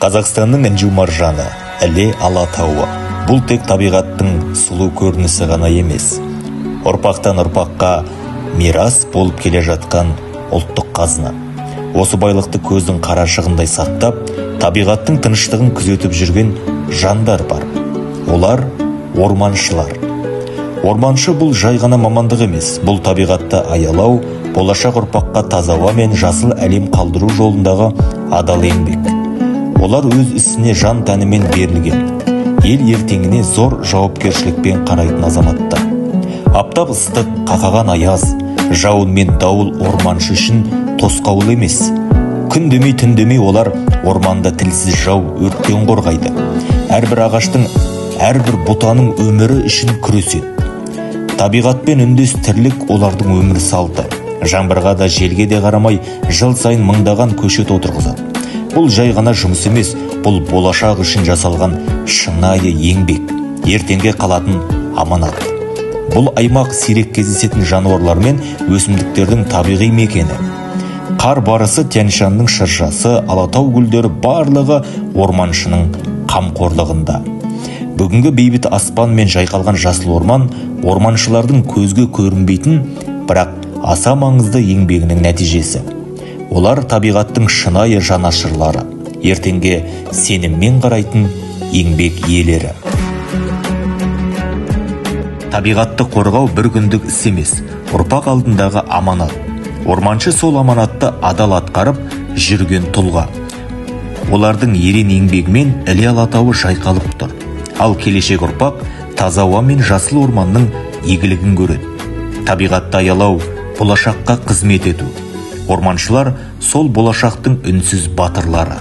Қазақстанның інжу маржаны, іле Алатауы. Бұл тек табиғаттың сұлу көрінісі ғана емес. Ұрпақтан ұрпаққа мирас болып келе жатқан ұлттық қазына. Осы байлықты көздің қарашығындай сақтап, табиғаттың тыныштығын күзетіп жүрген жандар бар. Олар орманшылар. Орманшы бұл жай ғана мамандық емес, бұл табиғатты аялау, болашақ ұрпаққа таза ауа мен жасыл әлем қалдыру жолындағы адал еңбек. Олар өз ісіне жан тәнімен берілген, ел ертеңіне зор жауапкершілікпен қарайтын азаматтар. Аптап ыстық, қақаған аяз, жауын мен дауыл орманшы үшін тосқауыл емес. Күн демей түн демей олар орманда тілсіз жау өрттен қорғайды. Әрбір ағаштың, әрбір бұтаның өмірі үшін күреседі. Табиғатпен үндес тірлік олардың өмір салты. Жаңбырға да желге де қарамай жыл сайын мыңдаған көшет отырғызады. Бұл жай ғана жұмыс емес, бұл болашақ үшін жасалған шынайы еңбек, ертеңге қалатын аманат. Бұл аймақ сирек кездесетін жануарлар мен өсімдіктердің табиғи мекені. Қар барысы, Тянь-Шаньның шыршасы, Алатау гүлдері барлығы орманшының қамқорлығында. Бүгінгі бейбіт аспан мен жайқалған жасыл орман орманшылардың көзге көрінбейтін, бірақ аса маңызды еңбегінің нәтижесі. Олар табиғаттың шынайы жанашырлары, ертеңге сеніммен қарайтын еңбек иелері. Табиғатты қорғау бір күндік іс емес, ұрпақ алдындағы аманат. Орманшы сол аманатты адал атқарып жүрген тұлға. Олардың ерен еңбегімен іле Алатауы жайқалып тұр. Ал келешек ұрпақ таза ауа мен жасыл орманның игілігін көреді. Табиғатты аялау, болашаққа қызмет ету. Орманшылар сол болашақтың үнсіз батырлары.